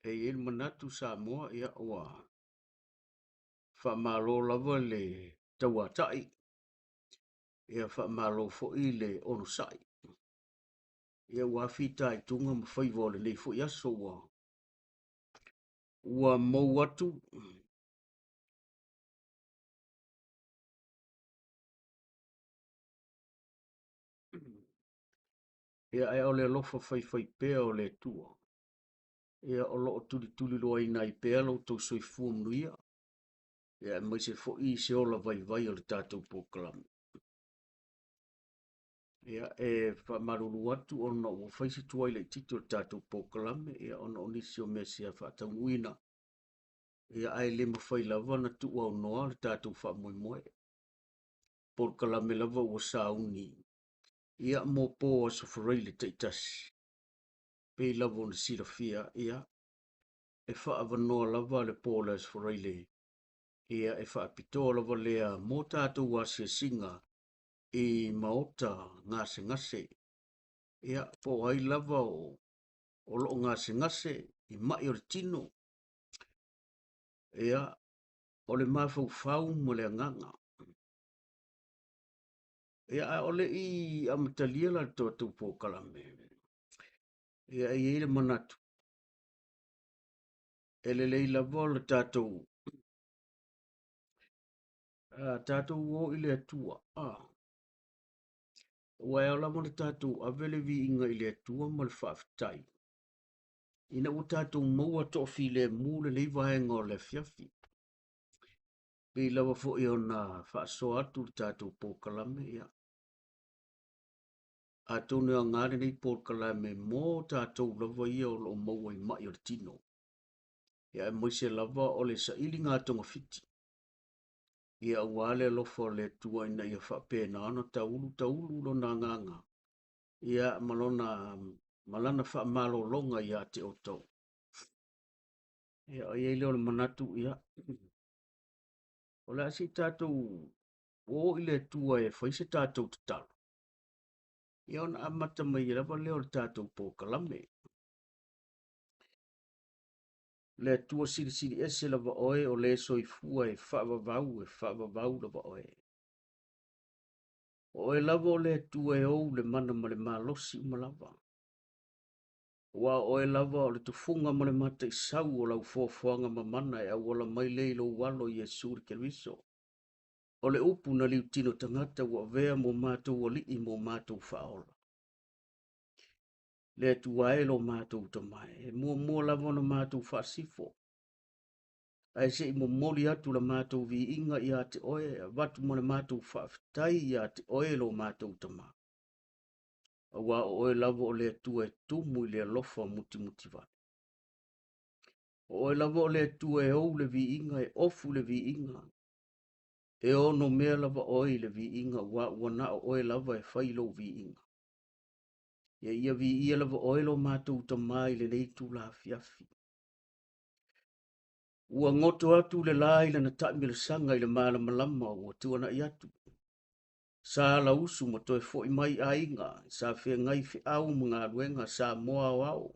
e il manatu Samoa ia ua whaamalo lava le tauatai, ia whaamalo fo'i le ono sai. Ia ua whita i tunga ma whaivo le nei fo'i aso ua mau atu, ia ai ole alofa whai pea o le tua. Ia o loo tuli loa ina i pea lau tau soifua mnuia. Ia mai se fo'i se ola vai o le tātou pōkalame. Ia e whamaruru atu ona ua whaisi tuai le tito le tātou pōkalame. Ia ona onisi o mea sea whaatamuina. Ia ai le mawhai lava na tu au noa le tātou whaamoemoe. Pōkalame lava ua sauni. Ia mō pō a sofarei le taitasi. Pei lava ona sirafia ia. E whaavanoa lava le pō le sofarei le. Ia e whaapitoa lava lea mō tātou wasia singa. I maota ngase. Ia po ai lava o loo ngase i mai o le tino. Ia o le mawhau mo le anganga. Ia o le i amatalia la tōtou pōkalame. Ia i ele manatu. Ele lei lava le tātou. Tātou o ile atua. Ua e lava le tātou avele vi inga ile atua ma le whaafitai. Ina o tātou maua tofi le mūle nei vaenga o le fiafi. Pei lava fo i ona whaaso atu le tātou pōkalame ia. A tonu a ngāre nei pōkalame mō tātou lava ia o lo maua i mai o le tino. Ia e moise lava o le sa ili ngā tonga fiti. Ia wale lofa le tua ina ia whapena ana taulu lo na nganga. Ia malana wha malo longa ia te o tau. Ia o ia leo le manatu ia. O le asi tātou o ile tua e whaise tātou te talo. Ia ona amata mai lava leo le tātou pōkalame. Le tua siri ese lava oe o le soifua e whaavavau lava oe. Oe lava o le tua e ou le mana ma le malosi malava. Wa oe lava o le tufunga ma le mata i sau o lau fuafuanga ma mana e awala mai leilo walo i Jesuri Keriso. O le upu na liu tino tangata wa vea mo mātou o li mo mātou whaola. Le tua e lo mātou tamai. E mua lava na mātou whaasifo. Ai se i mo moli atu la mātou vi inga i ate oe, watu mo le mātou whaafitai i ate oe lo mātou tamai. Awa oe lava o le tua e tumu i le alofa muti vai. Oe lava o le tua e ou le vi inga e ofu le vi inga. E ono mea lava oe le vi inga wa wana oe lava e whailo vi inga. Ia vi ia lava oe lo mātou tamai le neitu la fiafi. Ua ngoto atu le la ile na taimi le sanga ile malama ua tuana i atu. Sa la usu mo toe fo i mai a inga, sa fia ngai fi au mga ruenga sa moa wao.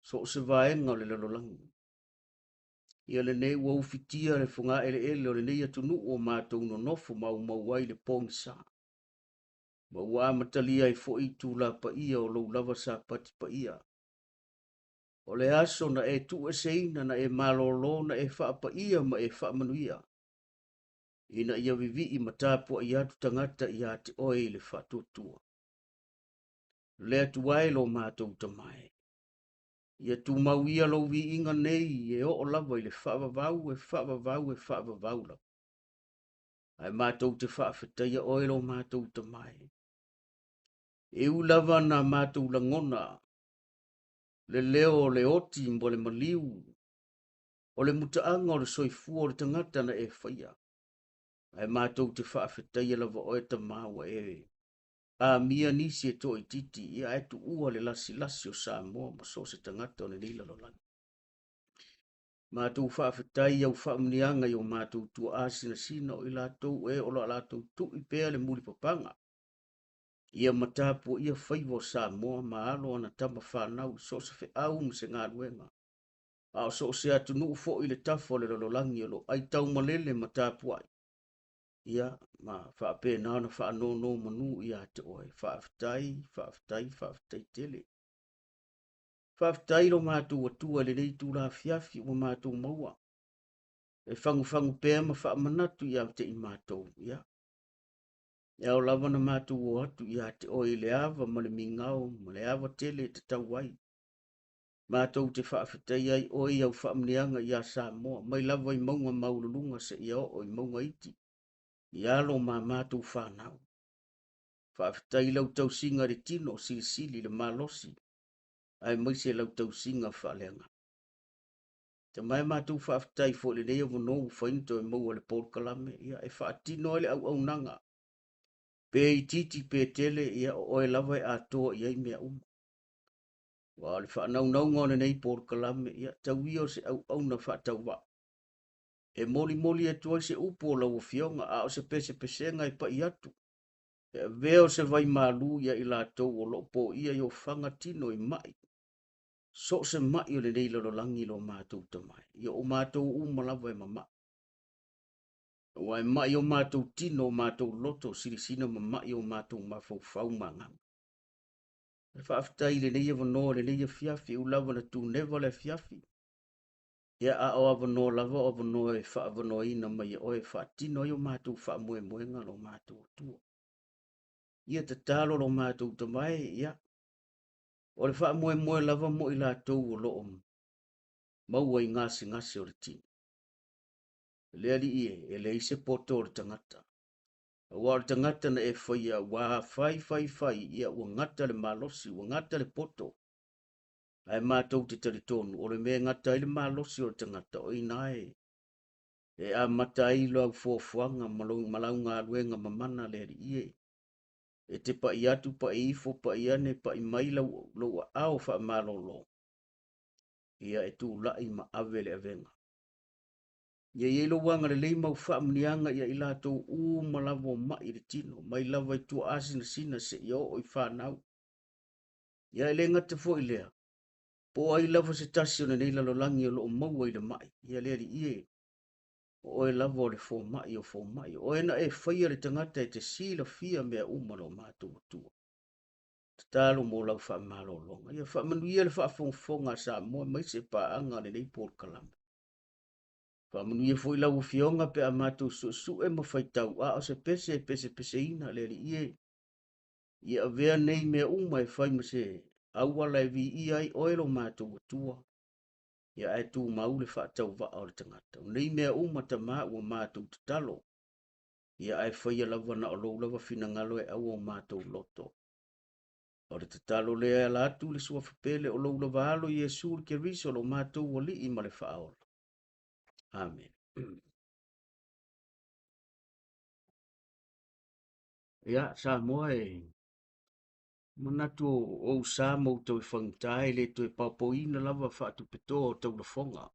So se vaenga le lalolangu. Ia le nei ua ufitia le funga ele o le nei atunu o mātou no nofo mau wai le pongsa. Ma ua matalia i fo i tu la pa ia o lau lava sa pati pa ia. O le aso na e tu e seina na e malolo na e wha pa ia ma e wha manuia. Ina ia vivi i matapua i atu tangata i ate oe le wha tutua. Le atu waelo mātou tamai. Ia tu mau ia lo vi inga nei e o lava i le whaavavau la. Ai mātou te whaafetaia oe lo mātou tamai. E u lava na mātou langona. Le leo le oti mbo le maliu. O le mutaanga o le soifua o le tangata na e whaia. Ai mātou te whaafetaia lava oe tamawa e. A mia nisi e toi titi ia e tu ua le lasi o Samoa ma so se tangata o le nila lo lani. Mātou whaafetai au whaamnianga i o mātou tua asina sina o i lātou e o la lātou tu i pēa le muli papanga. Ia matapu ia whaivo Samoa ma alo ana tama whanau so se fe au mse ngā ruenga. A o so se atu nuu fo i le tafo le lololangi o lo ai tau malele ma tāpuai. Ia, ma whaape nāna wha no no manu ia te oe. Whaafitai tele. Whaafitai lo mātou atua le nei tū la fiafi o mātou maua. E fangu pēr ma wha manatu ia te i mātou. Ia. Ia o lava na mātou o atu ia te oe le ava ma le mingao ma le ava tele te tau wai. Mātou te whaafitai ai oi au whaamneanga ia sa moa. Mai lava i maunga maululunga se ia o i maunga iti. Ia lo ma mātou whanau. Whaafitai lau tau singa re tino sili le malosi. Ai mai se lau tau singa whaaleanga. Te mai mātou whaafitai fo le lea wano u whainto e maua le porkalame. Ia e whaatino ele au nanga. Pe i titi pe tele ia o oe lava e atoa ia i mea uma. Wa le whanau nau ngone nei porkalame ia tau ia se au na whaatau wa. E moli e tuai se upo lau o fionga a o se pese ngai pa i atu. E veo se vai malu ia i lātou o lopo ia i o whanga tino i mai. So se mai o le nei lalo langi lo mātou tamai. Ia o mātou umalawa e mama. Wa e mai o mātou tino o mātou loto sirisina ma mai o mātou mafau fau mangang. E whaafitai le nei wano le nei fiafi u lava na tu neva le fiafi. Ia a o avano lava o avano e whaavano ina mai o e whaatino i o mātou whaamoe moenga lo mātou tua. Ia te talo lo mātou tamai ia. O le whaamoe lava mo i lātou o loo maua i ngasi o le tini. Le ali ie e le ise poto o le tangata. Wa le tangata na e whaia wa fai ia ua ngata le malosi, ua ngata le poto. Ai mātou te taritonu, o le mea ngata i le malosi o le tangata o inae. E a mata i lo au fuafuanga malau ngā luenga mamana le ali ie. E te pa i atu, pa i ifo, pa i ane, pa i maila lo au wha malolo. Ia e tu lai ma avele avenga. Ia i lo wanga le leima u wha mnianga ia i lato u malavo mai le tino. Mai lava i tu asina sina se i o i whanau. Ia i le ngata fo i lea. Po ai lava se tasi o na neila lo langi o lo maua i le mai. Ia lea li ie. O e lava o le fo mai o fo mai. O ena e whaia le tangata e te sila fia mea umalo mātou atua. Talo mo lau wha malolonga. Ia wha manuia le wha fonga sa moa mai se pa anga le nei por kalame. Wha manuia fo i lau fionga pe a mātou su e mo whaitau. A o se pese ina le li ie. Ia vea nei mea uma e whai ma se awala e vi i ai oelo mātou atua. Ia e tu maule wha tau wa o le tangata. Nei mea uma ta maa ua mātou te talo. Ia e whaia lava na o lou lava fina ngalo e au o mātou loto. O le tatalo lea la atu le sua whapele o lou lava alo i Yesu ke riso lo mātou wali i ma le whaola. Amen. Ia, sa moa e manatu o sa mo to i whangtai le to i papoina lava whaatu peto o tau la whonga.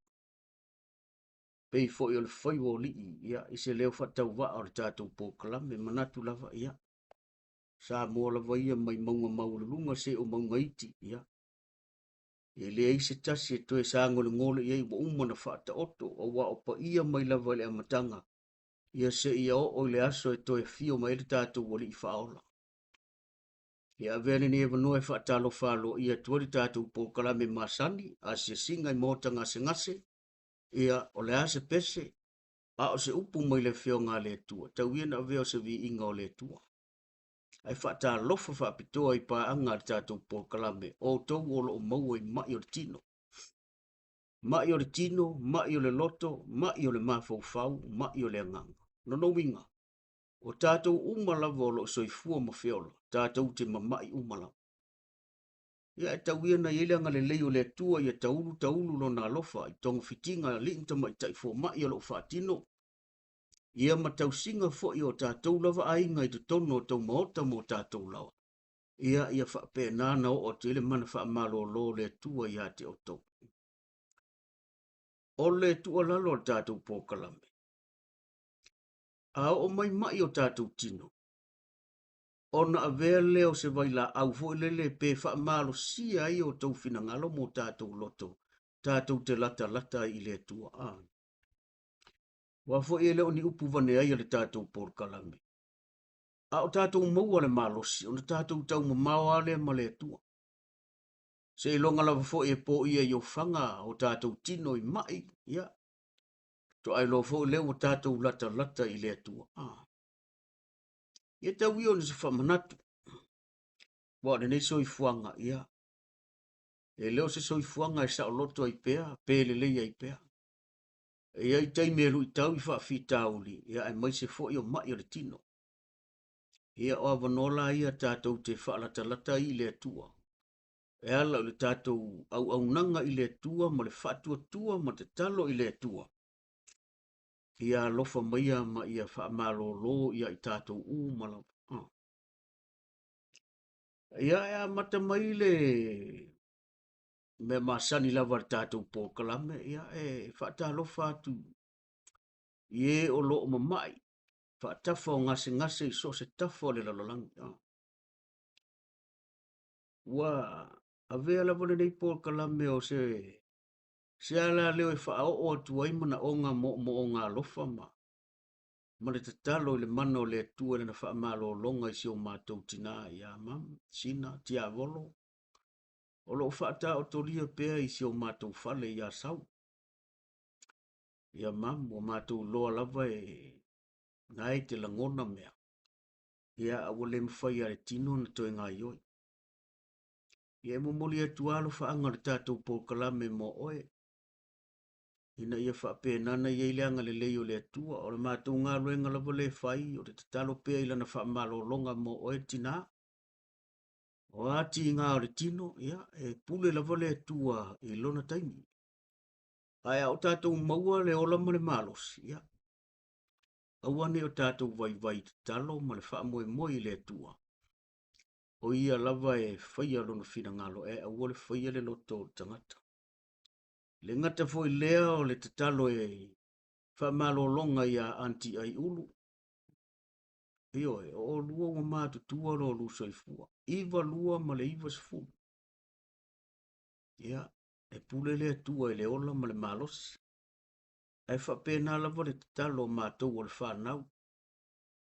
Pei fo i o le whai o li ia, i se leo whatau wa o le tātou po kalame manatu lava ia. Sa moa lava ia mai maunga maulunga se o maunga iti ia. E le ai se tasi e toe sa ngole ia i wa umana whaata oto o wa o pa ia mai lava le amatanga. Ia se ia o le aso e toe fio mai le tātou wali i whaola. Ia vele ni ewa noe whaatalo whalo ia tuari tātou po kalame masani a se singa i mōta ngase. Ia o le ase pese a o se upu mai le fio ngā le tua. Tau ia na veo se vi inga o le tua. Ai whaatalofa whaapitoa i pā anga le tātou po kalame o tau o lo maua i mai o le tino. Mai o le tino, mai o le loto, mai o le mafaufau, mai o le anganga. No winga. O tātou umalawa o lo soifua ma whiola. Tātou te mamai umalawa. Ia e tau ia na ieleanga le leo le tua ia taulu lo na lofa i tonga fitinga linta mai taifo mai o lo whaatino. Ia ma tau singa fo i o tātou lava ainga i tu tono o tau maota mo tātou lawa. Ia whape nana o te ele mana wha malo lo le tua ia te o tau. O le tua lalo o tātou pōkalame. A o mai o tātou tino. Ona avea leo se vai la au fo lele pe wha malo sia i o tau fina ngalo mo tātou loto. tātou te lata i le tua a. Wa fo e leo ni upu vane ai le tātou por kalame. A o tātou maua le malosi, o na tātou tau mamawa le ma le tua. Se ilonga lava fo e po ia i o fanga o tātou tino i mai, ia. To ai lo fo leo o tātou lata i le tua a. Ia tau io ni se whamanatu. Wa ne nei soifuanga, ia. E leo se soifuanga e sa o loto ai pea, pele leia ai pea. E ai taime e lui tau i whaafi tauli, ia ai mai se fo i o mai o le tino. Ia o avanola ia tātou te whaalata i le tua. E ala le tātou au nanga i le tua, ma le whaatua tua, ma te talo i le tua. Ia lofa maia ma ia whaamalo lo ia i tātou mala. Ia ea mata mai le me masani lava le tātou pō kalame, ia e whaatalofa atu. Ie o lo o mamai. Whaatafa o ngase i so se tafa o le lalalangi. Wa a vea lava le nei pō kalame o se ala leo e whaao o atu aimana o ngā mo o ngā lofa ma. Ma le tatalo i le mana o le atua le na whaamalo longa i si o mātou tina i a mam, sina, tia volo. O lo whaata o toria pēa i si o mātou whale i a sau. Ia mam, o mātou loa lava e ngai te langona mea. Ia a wale mwhai a le tino na toi ngā ioi. Ia momoli atu alo whaanga le tātou pō kalame mo oe. Ina ia whapēnana i eileanga le leo le atua, o le mātou ngā ruenga lava le whai, o te tatalo pēa ilana whaamalo longa mo oe tina. O ati ngā o le tino, ia, e pule lava le atua i lona taimi. Ai au tātou maua le ola ma le malos, ia. Awane o tātou vai talo ma le whaamoe moi le atua. O ia lava e whaia lona whina ngalo, e au le whaia le loto tangata. Le ngata foi lea o le tatalo e whamalo longa ia anti ai ulu. Io e o lua wa mātu tua lo lu soifua. Iwa lua ma le iwa sifu. Ia, e pule lea tua e le ola ma le malosi. E whapena lava le tatalo mātou o le whanau.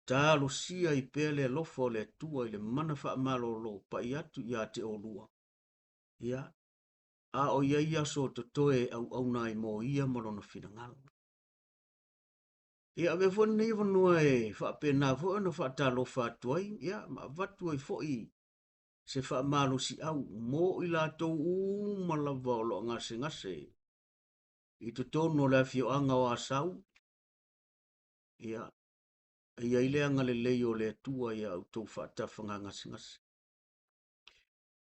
Tālo sia i pele lofa o le tua i le mana whamalo lo pa i atu ia te o lua. Ia, a o ia so to toe au nai mo ia malona fina ngalo. Ia me fo nei vanua e whapena fo ana whaatalo whatuai, ia ma vatu ai fo i se whaamalo si au mo i la tau malava o lo ngase. I to tono la fio anga o asau, ia ile anga le leo le tua ia au tau whaatawhanga ngase.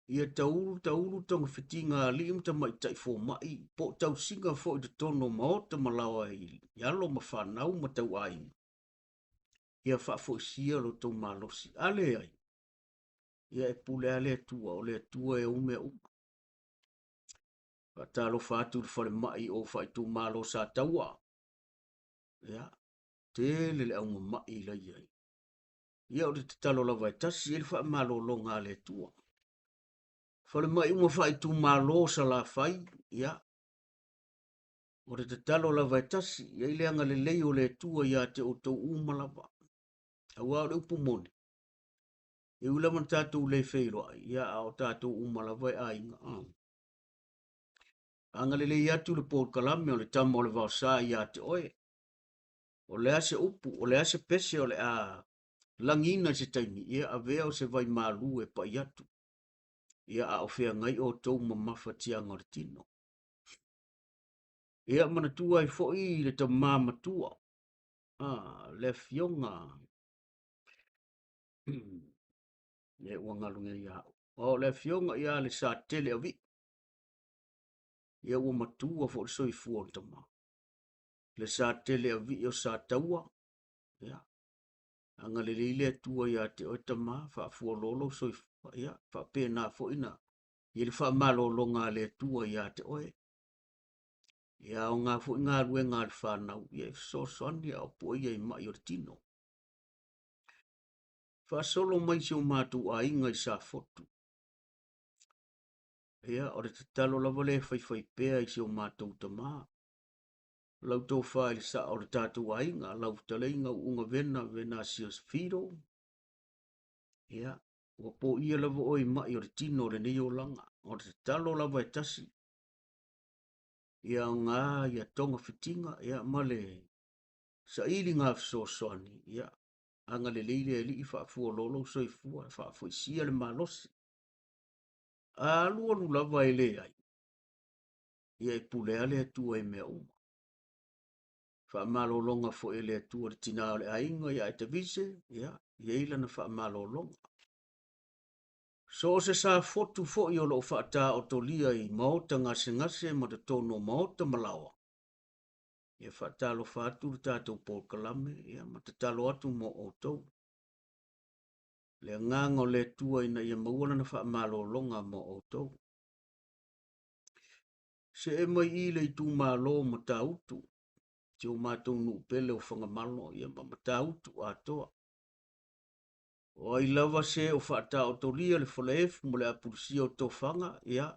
Ia tauru tonga whitinga liim ta mai tai fo mai, po tau singa fo i te tono maota malawa i yalo ma whanau ma tau ai. Ia whafo sia lo tau malosi, ale ai. Ia e pule ale tua, o le tua e ume ume. Talo whatu whare mai o whai tu malo sa taua. Ia, tele le au mai la iai. Ia o te talo la vai tasi, ele wha malo longa ale tua. Whare mai uma whai tu malo sa la whai, ia. O te talo la vai tasi, ia ile anga le leo le tua ia te o tau umalava. Awa o le upu mone. E ulaman tātou le whairo ai, ia o tātou umalava e ainga. Anga le ia tu le pōr kalame o le tamo o le vau sa ia te oe. O le ase upu, o le ase pese o le a langina se taimi, ia a vea o se vai malu e pa iatu. Ia a ofea ngai o tau mamafa tianga o le tino. Ia mana tua i fo i le ta mama tua. Le fionga. Ia uangalunga ia. O le fionga ia le sa tele a vi. Ia ua matua fo le soifua o tama. Le sa tele a vi o sa taua. Ia. Anga le leile tua ia te o tama. Fa fua lolo soifua. Ia. Fa pena fo ina. Ia le fa malo longa le tua ia te oe. Ia o ngā fo ngā rue ngā le whanau. Ia so soani au po ia i mai o tino. Fa solo mai si o mātou a inga i sa fotu. Ia, o le tatalo lava le whai pēa i se o mātou ta mā. Lau tō whai le sa o le tātou ainga, lau taleinga unga vena si os whiro. Ia, ua po ia lava oi mai o le tino le nei o langa, o le tatalo lava e tasi. Ia ngā, ia tonga whitinga, ia male, sa ili ngā fsosoni, ia, anga le leile e li i whaafua lolo soifua, whaafua isia le malosi. A lua lava e le ai. Ia e pule ale atua e mea uma. Whaamalolonga fo e le atua le tina o le ainga ia e te vise, ia ila na whaamalolonga. So se sa fotu fo i o lo whaata o tolia i maota ngase ma te tono maota malawa. Ia whaata lo whaatu le tātou Paul Kalame, ia ma te talo atu mo o tau. Le ngango le tua ina ia mauana na whaamalolonga mo o tau. Se e mai i le i tu malo ma tautu. Te o mātou nu pele o whangamalo ia ma tautu atoa. O ai lava se o whaata o tolia le whaleefu mo le apurisia o tō whanga, ia.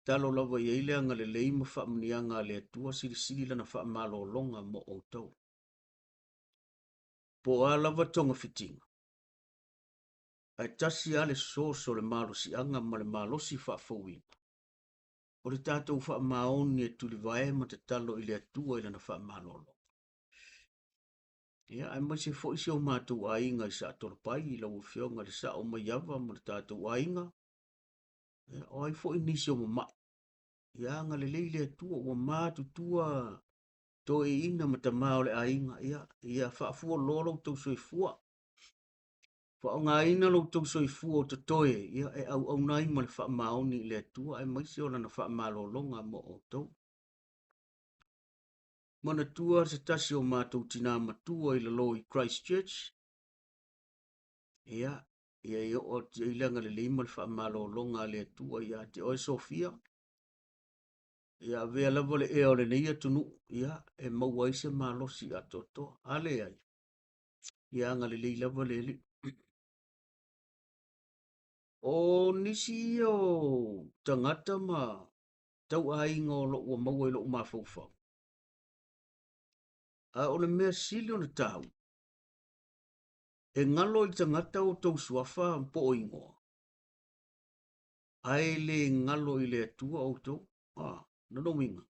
Talo lava i eile anga le leima whaamnianga le atua siri lana whaamalo longa mo o tau. Po a lava tonga fitinga. Ai tasi ale so le malo si anga ma le malo si whaafauina. O le tātou whaamaoni e tuli vae ma te talo i le atua i lana whaamalo longa. Ia, ai mai se fo isi o mātou ainga i sa atoropai i lau whionga le sa o mai ava mo le tātou ainga. Ia, o ai fo inisi o mamai. Ia, nga le leile atua o mātu tua to e ina ma ta mao le ainga. Ia, whaafua lolo tau soifua. Wha o ngā ina lo tau soifua o te toe. Ia, e au nai ma le whaamaoni le atua. Ai mai se o lana whaamalolonga mo o tau. Mana tua se tasi o mātou tina matua i lo i Christchurch. Ia, i o te ilanga le lima le whaamalolonga le atua ia te oe Sofia. Ia vea lava le ea o le neia tunu. Ia, e maua ise malosi a toto. Ale ai. Ia anga le lei lava le li. O nisi o tangata ma tau ainga o lo ua maua i lo umafaufau. A o le mea sili o na tau. E ngalo i tangata o tau suafa po o ingoa. Ai le ngalo i le atua o tau. Nano winga.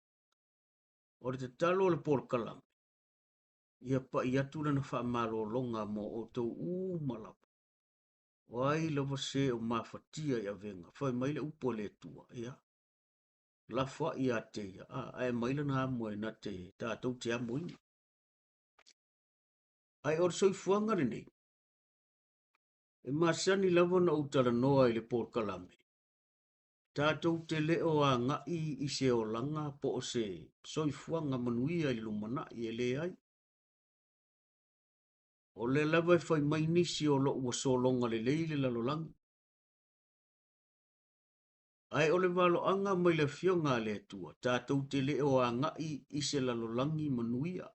O le te talo le Paul Kalame. Ia pa i atu na whaamalo longa mo o tau malapa. O ai lava se o mawhatia i a venga. Whai maile upo le atua. Ia. La wha i a te ia. Ai maile na amoe na te tātou te amoe. Ai or soi fuanga nei. E masani lava na utara noa i le Paul Kalame. Tātou te leo a ngai i se o langa po o se soifuanga manuia i lumana i e le ai. O le lava e whai mai nisi o lo ua solonga le leile lalolangi. Ai o le valo anga mai le fionga le atua. Tātou te leo a ngai i se lalolangi manuia.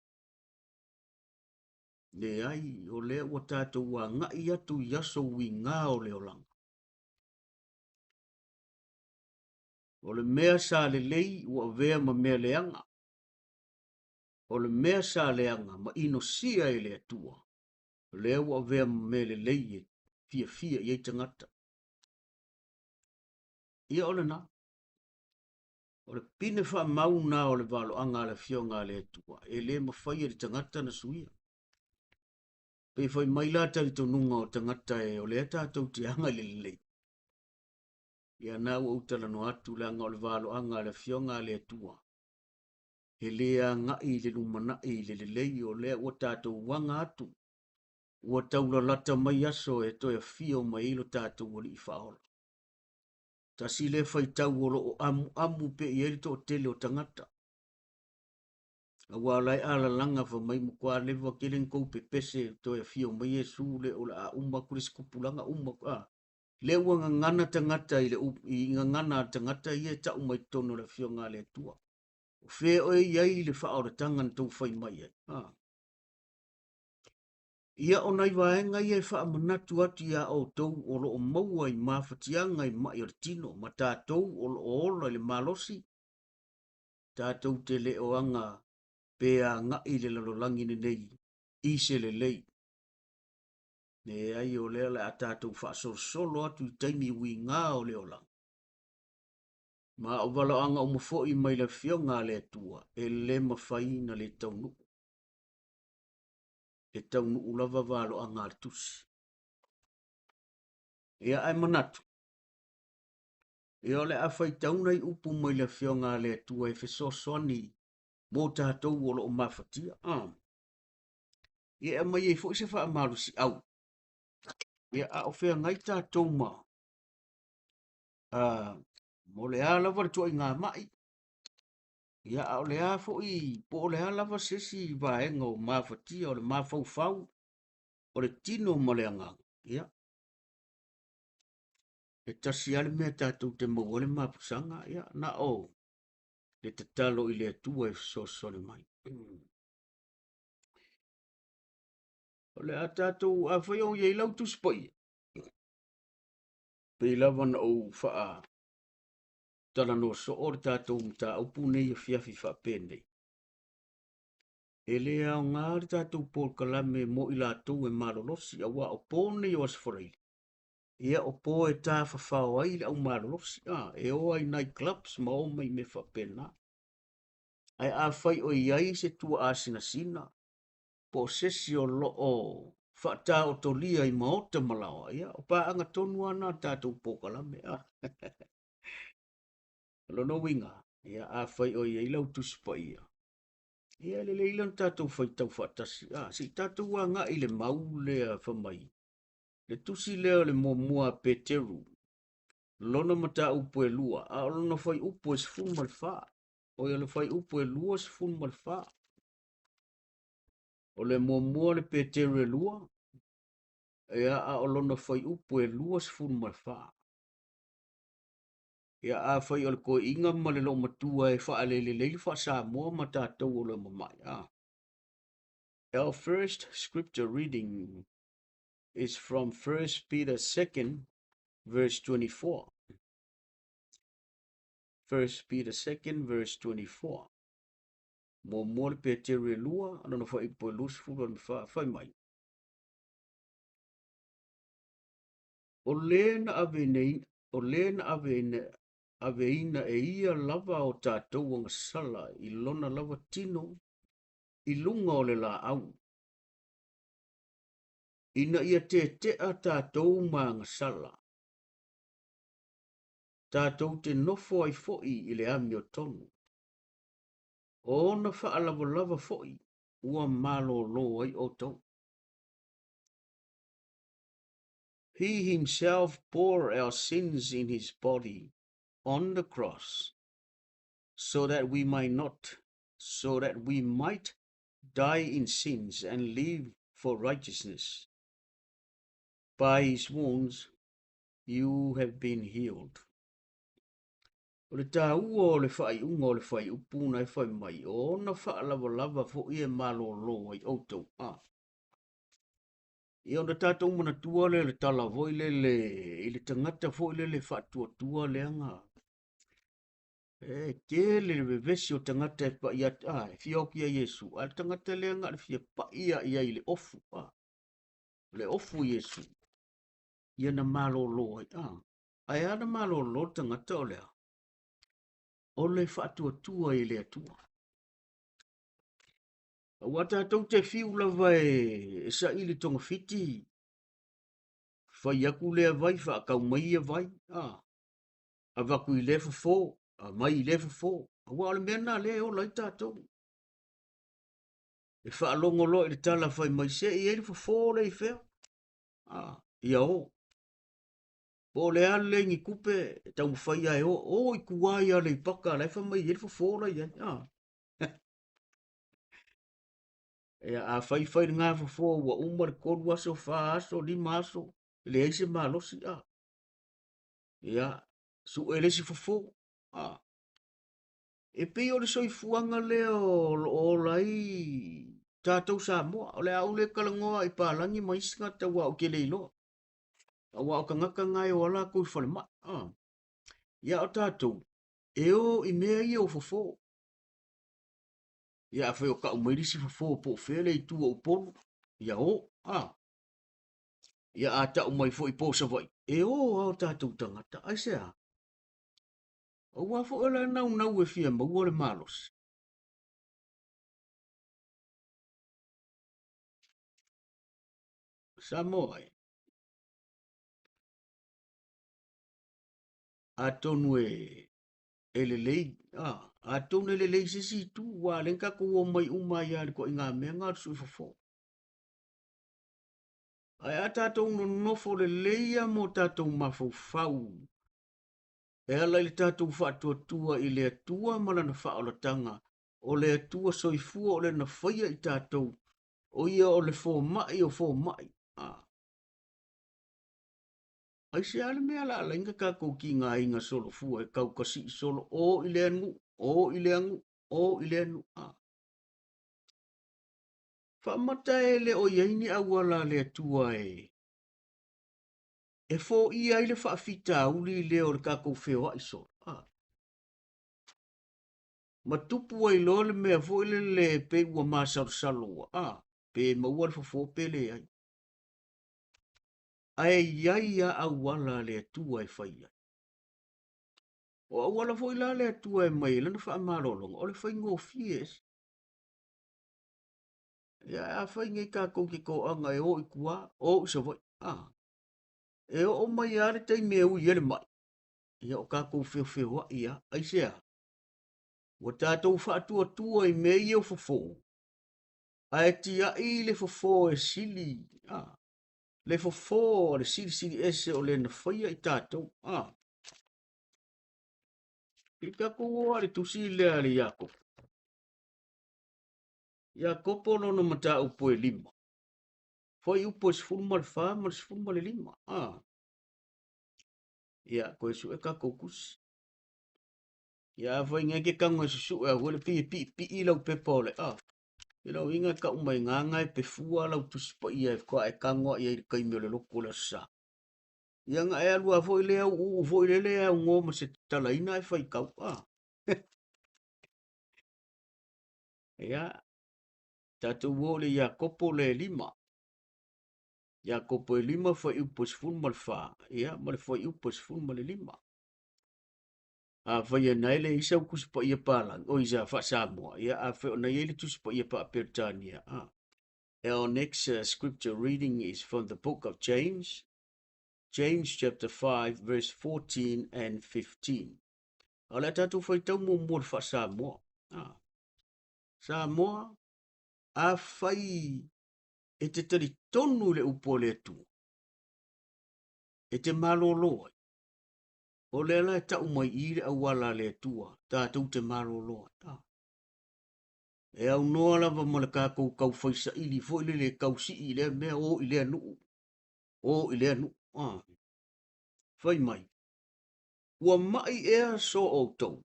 Le ai o le ua tātou a ngai atu i aso ui ngā o le olanga. O le mea sa le lei ua vea ma mea leanga. O le mea sa leanga ma ino sia e le atua. O le ua vea ma mea le lei e fia i eitangata. Ia o le na. O le pine wha mau na o le valo anga le fionga le atua. E le ma whai e le tangata na suia. Pei whai maila tari tonunga o tangata e o le tātou te anga le lei. Ia nā ua utala no atu le anga o le valo anga le fionga le atua. He lea ngai le lumana i le lei o lea ua tātou wanga atu. Ua taula lata mai aso e toia fia o mai ilo tātou wali i whaola. Ta si le whai tau o loo amu pe i erito o tele o tangata. A walai ala langa wha mai mukua lewa kileng kou pe pese toia fia o mai e su le o la a umma kuris kupulanga umma kua. Le ua ngana tangata i ngana tangata i e ta umai tono le fio ngā le tua. Fe o e iai le wha o le tangan tau whai mai ai. Ia o nai vaenga ia e wha manatu atu ia o tau o lo o maua i mawhatianga i mai o tino, ma tātou o lo o ola i le malosi, tātou te le o anga pēa ngā i le lalolangi ne nei, i se le lei. Ne ai o lea le a tātou wha solo atu i taimi ui ngā o le o lang. Ma o wala anga o mafo i mai le fio ngā le atua, e le mawhai na le taunu. E taunu ulava walo a ngā tusi. Ia ai manatu. Ia le a whai tauna i upu mai le fio ngā le atua e feso soani mō tātou o lo o mawhatia. Ia e mai e fo se wha amaru si au. Ia a o whea ngai tātou ma. Mo le a lava tua i ngā mai. Ia a o le a fo i po o le a lava sesi vaenga o mawhatia o le mawhau o le tino mo le angang. Ia. E tasi ale mea tātou te mau le mapusanga. Ia na o. Le te talo i le atua e so sole mai. O le a tātou a whai o iei lau tu spoi. Pei lava na o wha tala no so o le tātou mta au pune i a fiafi wha pēnei. E le au ngā le tātou pōl kalame mo i lātou e malolosi a wā o pōne i o asforei. Ia o pō e tā whawhao ai le au malolosi. E o ai nai clubs ma o mai me wha pēna. Ai a whai o iai se tua asina sina. Po sesi o lo o whata o tolia i maota malawa. Ia o pā anga tonu ana tātou pō kalame. Lono winga. Ia a whai o iai lau tuspa ia. Ia le leilan tātou whai tau whatasi. Si tātou wa ngā i le mau lea whamai. Le tusi lea le mua peteru. Lona mata upo e lua. A lona whai upo e sifun malwha. O ia le whai upo e lua sifun malwha. O le mua le peteru e lua. Ia a o lona whai upo e lua sifun malwha. Ia a whai o le koe inga ma le lo matua e wha le leili wha sa mua ma tātou o le mamai. Our first scripture reading is from 1 Peter 2, verse 24. 1 Peter 2, verse 24. Mo le peteru e lua, anana wha ipo e lusifu le whai mai. O lena aveina e ia lava o tātou anga sala i lona lava tino i lunga o le la au. Ina ia te a tātou maanga sala. Tātou te nofo ai foi i le ami o tonu. O na wha lava foi, ua malo lo ai o tau. He himself bore our sins in his body on the cross, so that we might die in sins and live for righteousness. By his wounds you have been healed. O le tā ua o le whai unga o le whai upuna e whai mai, o na wha lava fo i e malo lo ai o tau. Ia ona tātou mana tua le tala voi le i le tangata fo i le whatua tua le anga. Ke le vevesi o tangata e pa ia fioki a Yesu. Al tangata le anga le fia pa ia i le ofu. Le ofu Yesu. Ia na malo lo ai. Ai ana malo lo tangata o lea. O le whatua tua i le atua. Wata tau te fiu lava e sa ili tonga fiti. Whai aku lea vai, wha kau mai e vai. A waku i lefa fō, a mai i lefa fō. A wale mena le o lai tātou. E wha alongo lo i le tala whai mai se i e lefa fō le i whea. Ia o. Po le ale ngi kupe, tau mwhai ai o i kuwai ale i paka, lai wha mai i lefa fō lai ai. E a whai ngā fō wa umar koru aso wha aso, lima aso, le eise maa losi Ia, su ele si fofo. E pe o le soifuanga leo o lai tātou Samoa, o le au le kalangoa I pālangi maisinga ta wā o ke leilo. A wā o ka ngaka ngai o ala koe whale mai. Ia o tātou, e o I mea I o fofo. Ia a whai o ka umairisi fofo po whele I tua o pono. Ia o, ia a ta umai fo I po sa vai. E o tātou tangata, ai se a. O wā fo ala nau e fia maua le malos. Samoa e. A tonu e le lei, a tonu le lei sisi tu, wā lenka ko o mai umai ale ko inga mea ngā sui fofo. Ai a tātou no nofo le leia mo tātou mafau fau. E ala I le tātou whaatua tua I le atua malana whaolatanga, o le atua soifua o le na whaia I tātou, o ia o le fō mai o fō mai. Ai se ale mea la inga ka kou ki ngā inga solo fua e kau kasi I solo o I le anu, o I le anu, o I le anu. Whamata e le o iaini awala le atua e. E fō I ai le whaafita uli le o le ka kou wheo ai solo. Ma tupu ai lo le mea fo le pe ua māsaro salo. Pe maua le fofo pe le ai. Ai iai a awala le atua e whaia. O awala fo ila le atua e mai lana wha amarolonga. O le whai ngō fies. Ia a whai ngai ka kou ki ko anga e o I kua, o I savoi. E o mai are tei mea ui ele mai. Ia o ka kou wheo wa ia, ai sea. Wa tātou whaatua tua I mea I o fofo. Ai tia I le fofo e sili. Le fofo le sili ese o le na whaia I tātou. I ka kou le tusi le ale Iakopo. Iakopo no mata upo e lima. Foi upo e sifuruma le wha, ma le sifuruma le lima. Ia, koe su e ka kou kusi. Ia, vai ngai ke kanga su e wale pi I lau pepa ole. I lau inga ka umai nganga e pe fua lau tusipa ia e kwa e kangwa ia I kaimi ole loko le sa. Ia nga e alua foi le au foi le au ngō ma se tala ina e whai kau. Ia, tātou wo le Iakopo le lima. Iakopo e lima whai upo sifuruma le wha. Ia, ma le whai upo sifuruma le lima. Whai nei le isa kusipa ia pālang. O isa wha Samoa. Ia, a whai nei ele tusipa ia pa Peritania. Our next scripture reading is from the book of James. James chapter 5 verse 14 and 15. Ala tatu whai tau mo mo le wha Samoa. Samoa, a whai e te tari tonu le upo le tu. E te maloloa. O le ala e tau mai I le awala le tua, tātou te maroloa. E au noa lava ma le kākou kau whaisa ili, fo ile le kau si I le mea o I le anu. O I le anu. Whai mai. Ua mai ea so o tau.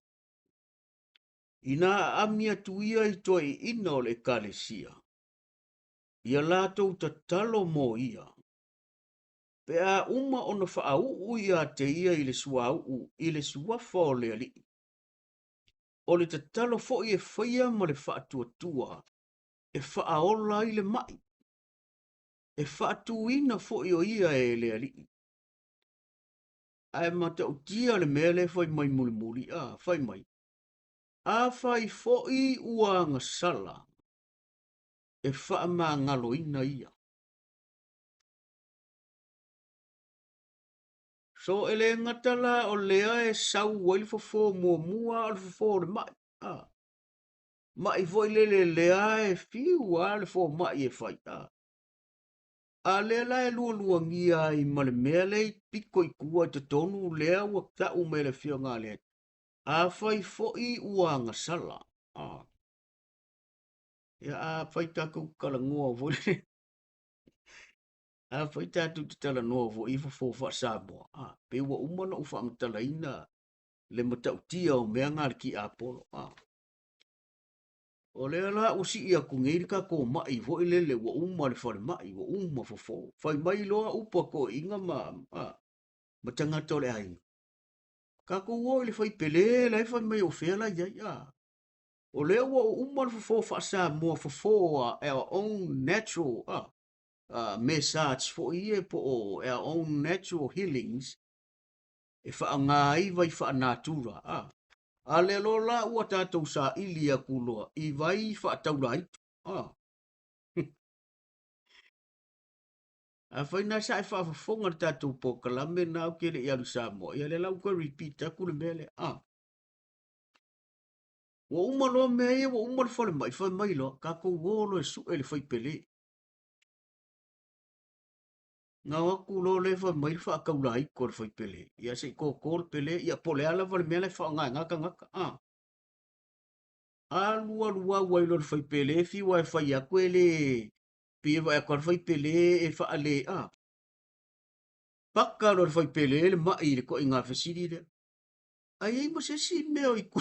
Ina amia tuia I toi ina o le kalesia. Ia lātou ta talo mo ia. Pe a uma ona whaau ia te ia I le suau I le suafa o le ali. O le te talo fo I e whaia ma le whaatua tua. E whaaola I le mai. E whaatuina fo I o ia e le ali. Ai mata o tia le mele whai mai muli muli. Whai mai. A whai fo I ua ngasala. E wha ma ngalo ina ia. So ele ngatala o lea e sau wail fo mua mua al fo le mai. Mai foi le lea e fiu al fo mai e fai. A lea la e lua ngia I male mele piko I kua te tonu lea ua ta umele fio ngā lea. A fai fo I ua ngasala. Ia a fai taku kala ngua fo. A fai tatu te tala noa fo I fo fa Samoa. Pe ua umana ufa amatala ina le matautia o mea ngā ki Apollo. O le ala o si ia ku ngei ka ko mai vo ile le wo umma le fo mai wo umma fo. Fai mai loa upa ko inga ma tanga tole ai. Ka ko wo le fai pele la fai mai o fela ya. O le wo umma fo fa sa mo fo our own natural message for ie po our own natural healings. E fa nga i vai fa natura a le lo la ua tātou sa ilia kuloa i vai fa taurai a fai na sa e fa fonga tātou po kalame na o kere i alu sa mo ia le lau ko repeat aku le mele wa uma lo me ia wa uma le fale mai fai mai lo ka ko wolo e su ele fai pele nga waku lo le fa mai fa kaulai ko le fai pele ia se ko le pele ia pole ala fale mele fa nga ngaka alua wai lo fai pele fi wa fai a kwele pi va ko fai pele e fa ale pakka lo fai pele le mai le ko inga fesiri le ai mo se si me o iku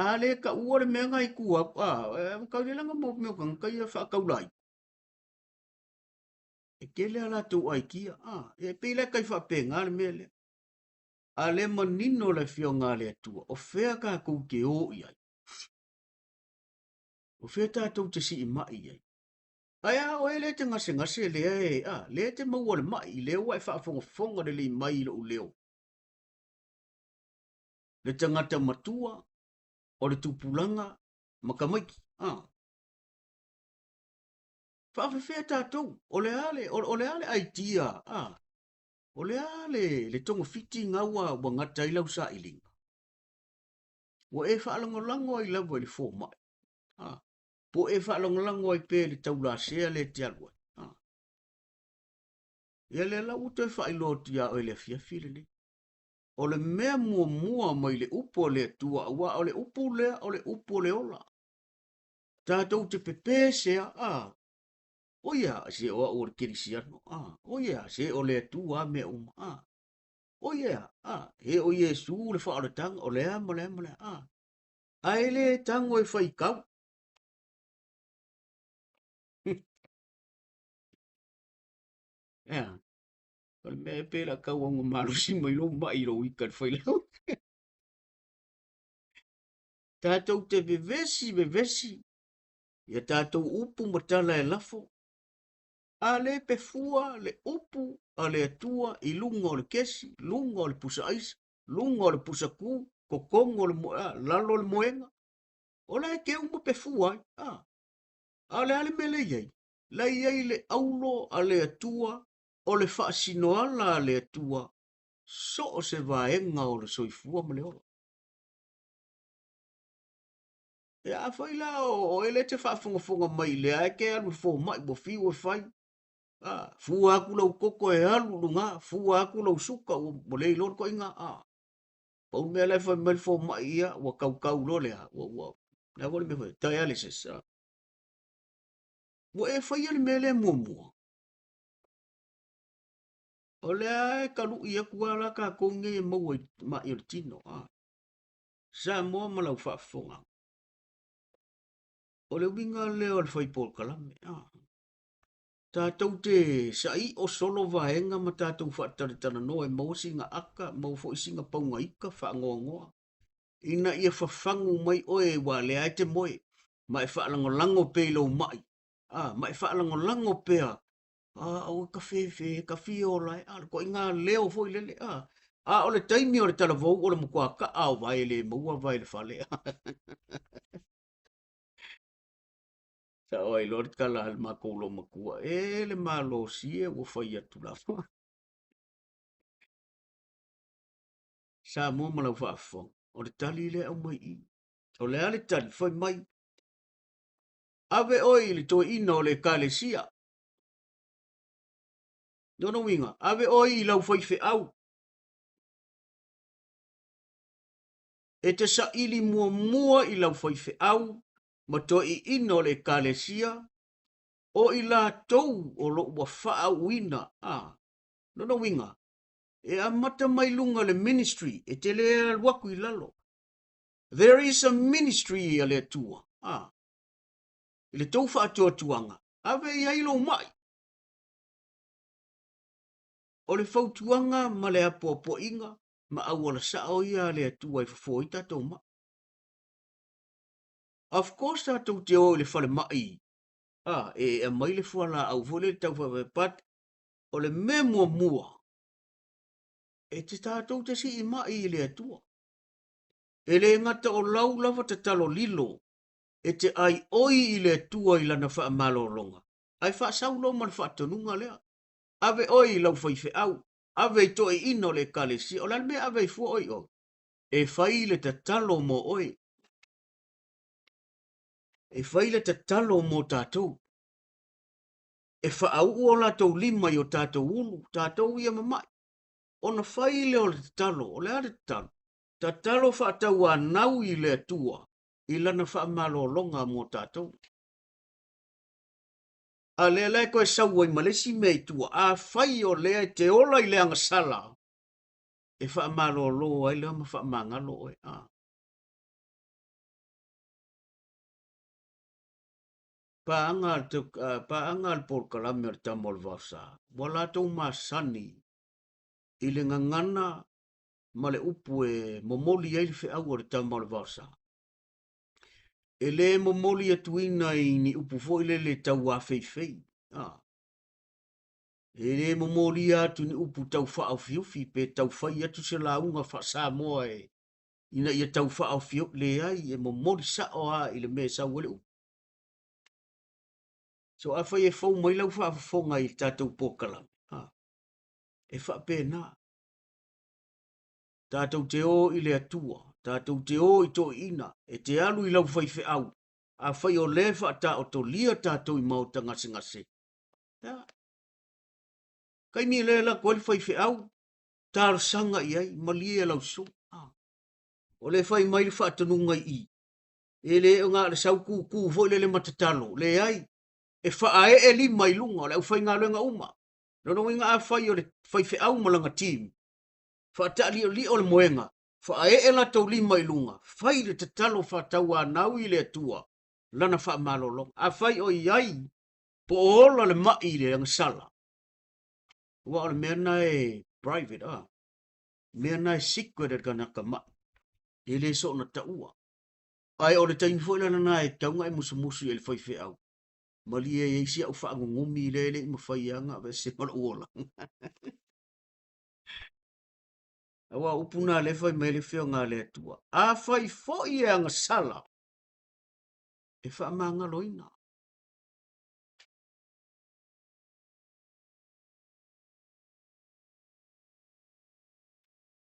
ale ka ua le menga iku ka le langa mo me kan ka ia fa ka ulai e kele ala tu ai kia e pele kai fa penga le mele ale manino le fionga le tu o fea ka ku ke o ia o fea tātou te si i mai ai. Aia o e le te ngase le le te maua le mai, le ua e whaafonga le li mai lo leo. Le tangata matua, o le tupulanga, makamaiki, Whaafewhea tātou, o le ale aitia, o le ale, le tongo fiti ngaua wa ngata ilau sa ilinga. Wa e whaalongolango ai lawa i le fō mai. Po e whaalongolango ai pē le taula sea le te alua. Ia le la uto e whailoti a o le fiafile le. O le mea mua mai le upo le tua ua o le upo le ola. Tātou te pepe sea o ia se o o le kirisiano o ia se o le tua me o ia he o Iesu le whaaletanga o le mo le ai le tango e whaikau. Ia. Kal me pela kau ang marusi mai lo mai lo ikan whailau. Tātou te bevesi. Ia tātou upu matala e lafo. A le pefua, le upu, a le atua, i lunga o le kesi, lunga o le pusa aisa, lunga o le pusa ku, kokongo le lalo le moenga. O le ke umu pefua, a le ale mele iei. La iei le aulo a le atua, o le whaasinoala a le atua, so o se vaenga o le soifua ma le ora. E a whaila o ele te whaafonga mai le a ke alu fo mai bo fiu e whai. Fua aku lau koko e alu lunga, fua aku lau suka o mo le ilor ko inga. Pau mea lai whai mai fo mai ia, wa kau lo le a. Na wale me whai, dialysis. Wa e whai ale me le mua. O le a e kalu ia kuala ka konge e maua ma i o tino. Sa mua malau whaafonga. O le winga leo al whai pol kalame. Tātou te sa i o solo vaenga ma tātou whaatare tana no e mausi nga aka, mau fo isinga paunga ika whaangoa ngoa. Ina ia whawhangu mai oe wa le ai te moe, mai whaalango lango pe ilo mai. Mai whaalango lango pea. Au ka fefe, ka fio lai, ko inga leo fo i lele. O le taimi o le talavou o le mukua ka au vai le maua vai le whale. Sa oi lor kala al makolo makua le malo sie wo fai atu la fa. Sa mo malau fa fo. O le tali le au mai i. O le ale tali fai mai. Ave oi le to ina o le kalesia. Dono winga. Ave oi i lau fai fe au. E te sa ili mua i lau fai fe au. Ma to i ina o le kalesia. O i la tou o lo ua faa wina. Dono winga. E amata mai lunga le ministry. E te le waku i lalo. There is a ministry a le tua. Ile tau wha atua tuanga. Ave ia ilo mai. O le fau tuanga ma le apo po inga. Ma awala sa o ia le atua i fafo i tatou ma. Of course tatou te o le fale mai. Mai le fuala au vole tau fa pat. O le memua mua. E te tatou te si i mai le atua. E le ngata o lau lava te talo lilo. E te ai oi i le atua i lana wha malolonga. Ai wha saulo man wha tonunga lea. Ave oi lau whaife au. Ave to e ino le kalesi. O lan me ave fu oi o. E whai le te talo mo oi. E whai le te talo mo tātou. E wha au o la tau lima i o tātou unu. Tātou ia mamai. Ona whai le o le te talo. O le ade te talo. Ta talo wha tau a nau i le atua. I lana wha malolonga mo tātou. A le koe sau ai malesi mei tua. A whai o lea te ola i leanga sala. E wha malolo ai lea ma wha mangalo e. Paanga al por kalame al tamol vasa. Wala tau masani. I le ngangana ma le upu e momoli ai le whi au al tamol vasa. E le momoli atuina i ni upu fo i le tau a feifei. E le momoli atu ni upu tau wha au fiufi pe tau whai atu se la unga wha sa moa e. Ina ia tau wha au fiufi le ai e momoli sa o a i le me sa wale upu. So a whai e fau mai lau wha a whafonga i tātou pōkalam. E wha pēnā. Tātou te o i le atua. Tātou te o i tō ina. E te alu i lau whai whi au. A whai o le wha tā o tō lia tātou i mauta ngase ngase. Kai mi le la koe whai whi au. Tāra sanga i ai. Malie lau so. O le whai mai le wha atanunga i. E le o ngā le sau kū fo le matatalo. Le ai. E wha ae e li mai lunga. Le au whai ngā luenga uma. Nono inga a whai o le whai whi au malanga team. Wha li o le moenga. Wha ae e la tau li mai lunga. Whai le te talo wha tau a nau i le atua. Lana wha malolong. A whai o iai. Po ola le mai le ang sala. Wa o le mena e private. Mena e secret e kanaka mai. E le so na taua. Ai o le taimi fo lana na e taunga e musu musu e le whai whi au. Mali e isi au wha ngumi le le ima whai anga. Ve se mara uola. Awa upuna le fai mai le feo ngā le atua. A fai fo i e anga sala. E wha maanga loina.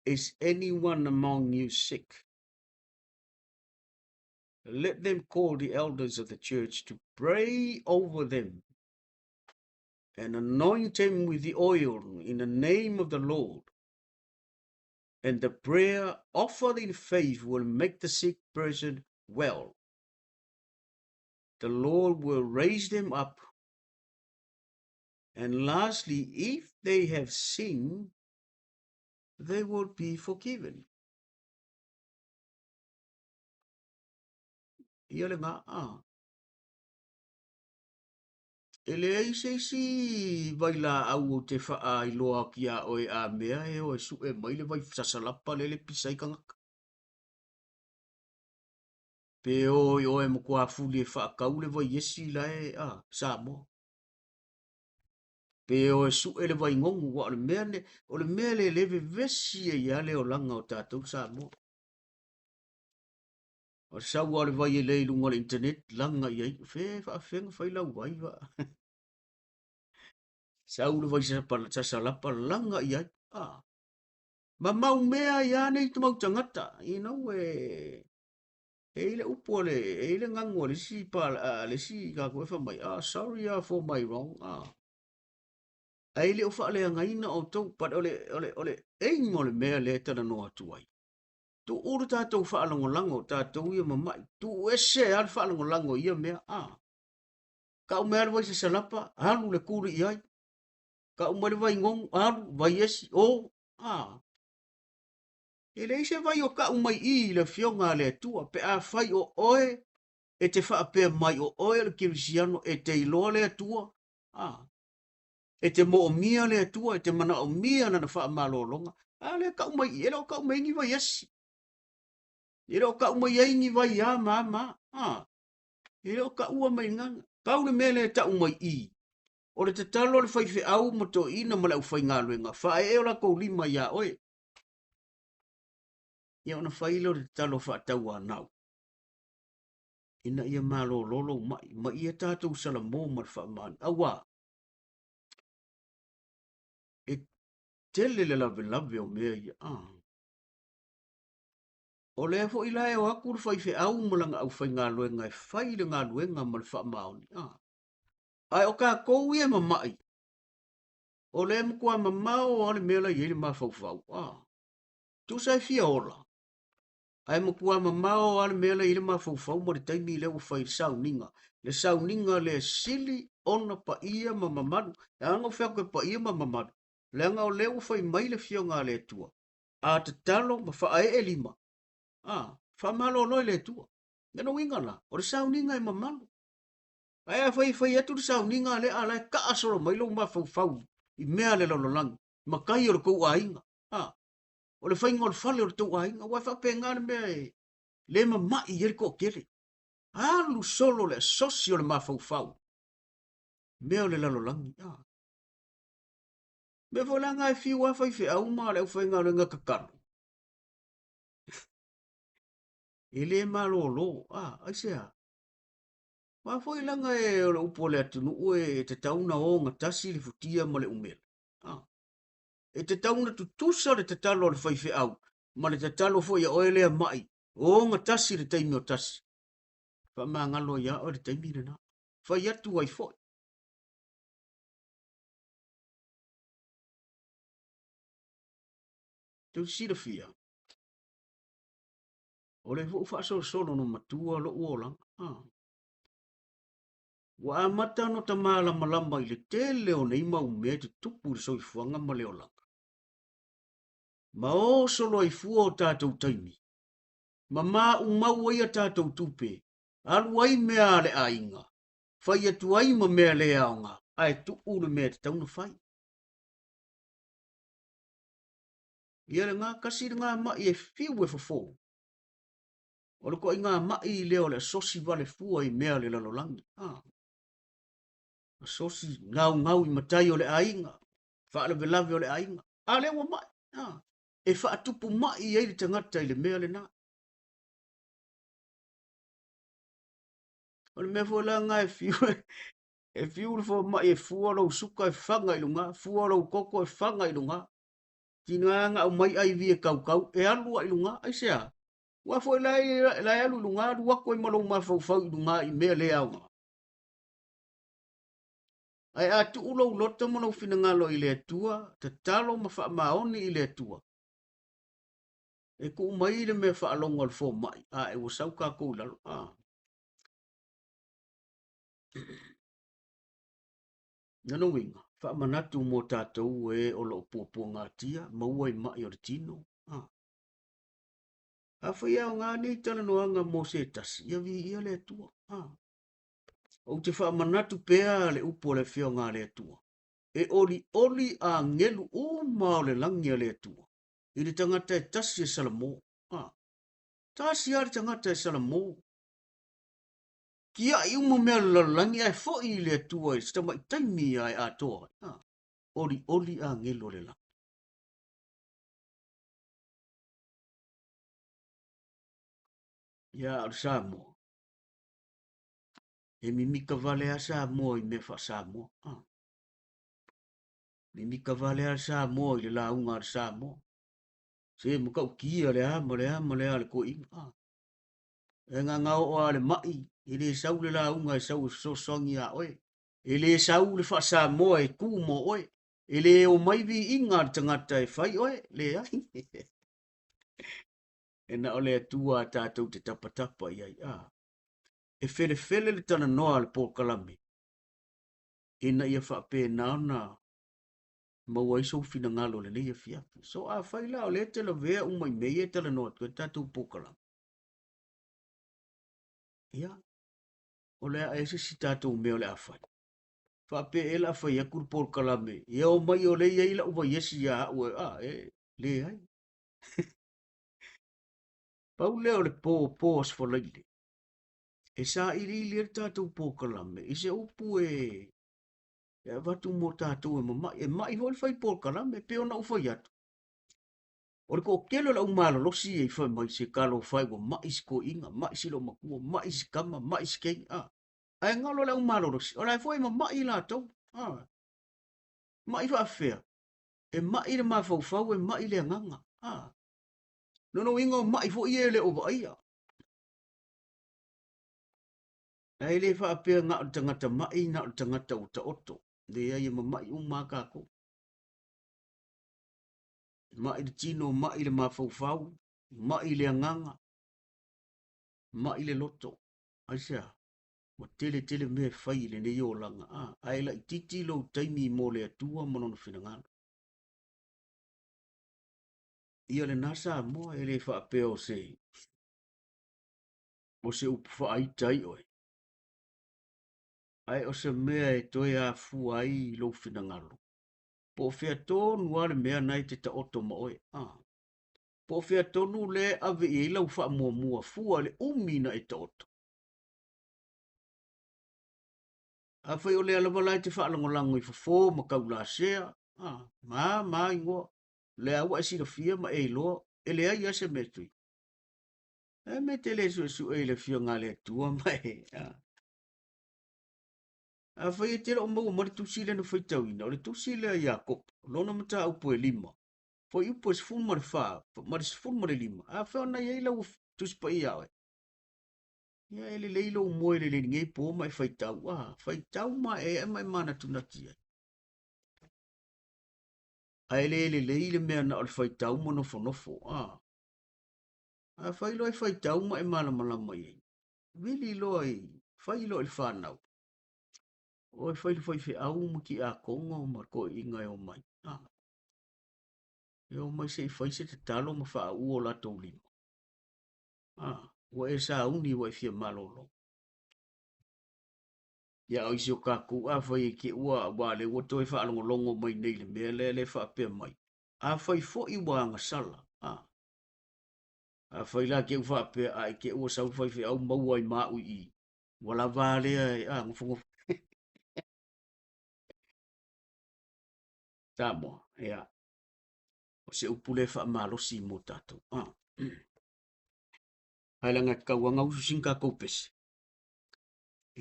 Is anyone among you sick? Let them call the elders of the church to pray over them and anoint them with the oil in the name of the Lord. And the prayer offered in faith will make the sick person well. The Lord will raise them up. And lastly, if they have sinned, they will be forgiven. Ia le ngā Ele ai si vai la au o te wha i loa ki a oe a mea e o e su e mai le vai sasalapa le le pisai kangaka. Pe o i oe mo kua fuli e wha kau le vai yesi la e sa mo. Pe o e su e le vai ngongu wa o le mea le leve vesi e ia le o langa o tātou sa mo. O sau o le vai e leilunga le internet langa i ai fe wha whenga whai lau vai wa. Sau le vai sasalapa langa i ai. Ma mau mea ia nei tu mau tangata. You know, le upo le ngango le si pa le si ka koe wha mai. Sorry for my wrong. Ai le ufa le ngaina o tau, but ole eingo le mea le tana noa tuai. Tu uru tātou wha alango lango, tātou ia mamai. Tu ese al wha alango lango ia mea. Ka umea le vai se salapa, halu le kuri iai. Ka umea le vai ngong, halu, vai esi, E le se vai o ka umai I le fionga le tua pe a fai o oe e te wha pe mai o oe le kirisiano e te iloa le tua. E te mo o mia le tua e te mana o mia na wha malolonga. A le ka umai I e le o ka umai ngi vai asi. E le o ka umai ngi vai a mama. E le o ka ua mai nganga. Pau le mele ta umai I. O le te talo le whaife au mo to ina ma le au whai ngā luenga. Wha e o la kou lima ia oe. Ia ona whaile o le te talo wha tau anau. Ina ia malo lolo mai. Ma ia tātou sala mō ma le wha mani. Awa. E tele le lave lave o mea ia. O le fo ila e o aku le whaife au mo langa au whai ngā luenga. E whaile ngā luenga ma le wha maoni. Ai o ka kou ia ma mai. O le mkua ma mao o le mea la iele ma fau fau. Tu sai fia ola. Ai mo kua mamao ale mele ile ma fau mo le taimi le o fai sauninga. Le sauninga le sili ona pa ia ma mamadu. E anga fea koe pa ia ma mamadu. Le anga o le o fai mai le fio ngā le tua. A te talo ma faa e lima. Fa malo loi le tua. Ngeno winga la. O le sauninga e mamadu. Ai a fai atu le sauninga le ala e ka asoro mai lo ma fau. I mea le lololangi. Ma kai o le kou a inga. O le whainga o le whale o le tau ainga, wai whape ngāne mea e le ma mai i ko kere. Alu solo le sosi o le mafau fau. Mea o le lalolangi. Mea whalanga e whiu wawhai whi au maa le au whainga o le ngā kakaro. E le malo lo, aisea. Wawhai langa e o le upo le atunu ue e te tauna o ngā tasi le futia ma le umela. E te tauna tu tusa le te talo le whaiwhi au. Ma le te talo fo ia oe lea mai. O ngā tasi le taimi o tasi. Wha maa ngalo ia o le taimi le na. Whai atu ai fo. Tu sira fia. O le fo ufa solo no matua lo uola. Wa amata no ta mala malamba i le tele o nei mau mea te tupu le soi fuanga ma leo langa. Ma o solo ai fua o tātou taimi. Ma maa umau ai a tātou tupe. Alu ai mea le ainga. Whai atu ai ma mea le aonga. Ai tu ulu mea te tauna whai. Ia le ngā kasi le ngā mai e whiu e fafo. O le ko i ngā mai i leo le sosi vale fua i mea le lalolangi. Sosi ngau i matai o le ainga. Wha le velave o le ainga. A le ua mai. E wha atupu mai i eiri tangata i le mea le nā. O le mea fua la ngā e whiu e whiu le fua mai e fua lau suka e whanga i lunga. Fua lau koko e whanga i lunga. Tinanga au mai ai vi e kau e alua i lunga. Ai sea. Wa foi la alu lunga du wa ko malo ma fau lunga i me le au. Ai atu ulo loto mo no fina ngalo i le tua, te talo ma fa maoni i le tua. E ku mai le me fa longo al fo mai. E wo sau ka ko lalo. Nano winga. Fa manatu mo tatou e o lo popo ngatia, ma ua i mai o le tino. A fa ia ngā ni tala no anga mo se tasi, ia vi ia le tua. O te wha manatu pea le upo le whio ngā le tua. E oli a ngelu o mao le langi a le tua. I le tangata e tasi e salamo. Tasi a le tangata e salamo. Kia i umo mea le langi ai fo i le tua i stama i taimi ai a toa. Oli a ngelu le langi. Ia al Samoa. E mimika vale a Samoa i me fa Samoa. Mimika vale a Samoa i le launga al Samoa. Se mo kau kia le ama le ko inga. E ngā ngau o ale mai, i le sau le launga e sau so songi a oe. I le sau le fa Samoa e ku mo oe. I le o mai vi inga tangata e fai oe, le ai. E na ole atua tātou te tapatapa i ai. E fele le tana noa le pōkalame. Ina ia whape naona ma wai so fina ngalo le le fia so a fai la o le te la vea un mai me te la no tu tatu pokala ia o le a ese si tatu me o le a fai fa pe ela fai a kur pokala me ia o mai o le ia ila uva yesi ya o a e le ai pau le o le po as fo le e sa ili ili e tatu pokala me i se upu e vatu mo tatu e mai hoi fai pokala me pe ona ufa yatu o le ko kelo la umalo lo si e fai mai se kalo fai wa mai ko inga mai si lo makua mai si kama mai si kei a ai ngalo la umalo lo si o la foi ma mai la to a mai fa fea e mai le ma fau fau e mai le nganga a no no ingo mai fo ie le o vai a ai le fa pe nga tangata mai na tangata o ta oto le ai ma mai un ma ka ko mai le tino mai le ma fau fau mai le nganga mai le loto ai sa ma tele me fai le ne yo langa a ai la titi lo taimi mo le atua mo no fina ngalo ia le nasa mo ele fa pe o se upu fa ai tai oi ai o se mea e toi a fu ai lo fina ngalo po fea tonu ale mea nai te ta oto mo oi po fea tonu le ave i lau fa mua fu ale umina e ta oto a fai o le alama lai te fa alango lango i fo ma kaula sea ma ingo le awa e sira fia ma e lo e le ai ase me tui e me te le su e le fia ngale tua mai a fai e tera o mau mari tusile no fai tauina o le tusile a Iakob lona mata upo e lima foi upo se fun mari fa mari se fun mari lima a fai ona ia ila tus pa ia oe ia ele leilo mo ele le ngei po mai fai tau ma e mai mana tunatia a ele leile mea na o le fai tau mo nofo nofo a fai loi fai tau ma e mana mana mai vili loi fai loi le whanau o fai fe au mo ki a kongo ma ko inga e o mai e o mai se fai se te talo ma fa u o la tau lima ua e sa uni ua e fia malolo ia o isi o kaku a fai e ke ua wa le ua toi fa alongo longo mai nei le mea le fa pe mai a fai fo i wa anga sala a fai la ke ufa pe a ke ua sau fai fe au mau ai ma u i wala vale a ngofongo tamo ia o se upule fa malosi mo tatou ai langa kauanga usu singa kopes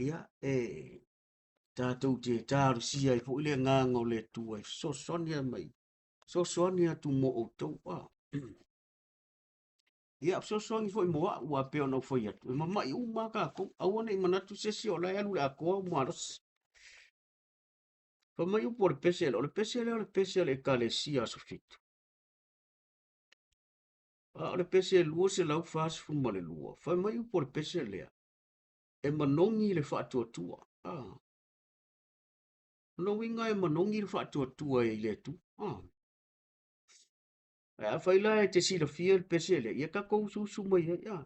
ia tatou te taru sia i fo ile nganga o le tua so sonia mai so sonia tu mo o tau ia so songi fo mo wa pe ono fo ia ma mai u ma ka ko awana i manatu se si o la alu la ko mo aros fa mai u por pesel o le pesel e kale sia so fit o le pesel lu se lau fast fu mo le lu fa mai u por pesel le e manongi le fa tua no winga e manongi le fa tua e le tu a fai la e te sila fia le pesel ia ka ko su mai ia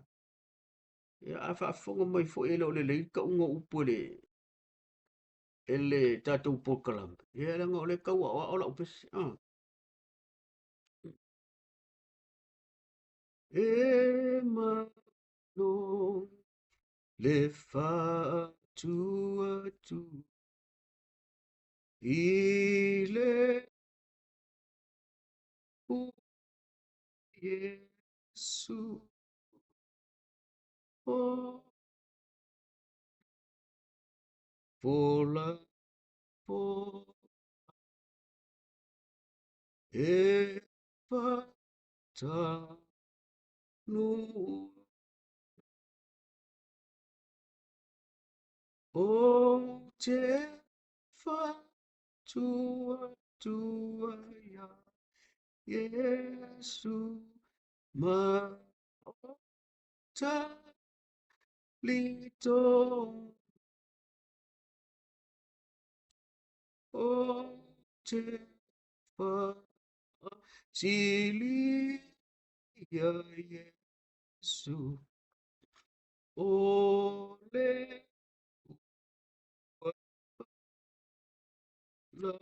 a fa fonga mai fo ele o le ka unga upo ele tatou pokalam ia langa o le kaua o la upes e mano le fa tua tu ile u Yesu o vola po e fata nu o te fa tua tua ya Yesu ma ta lito o te fa sili ya Yesu ole la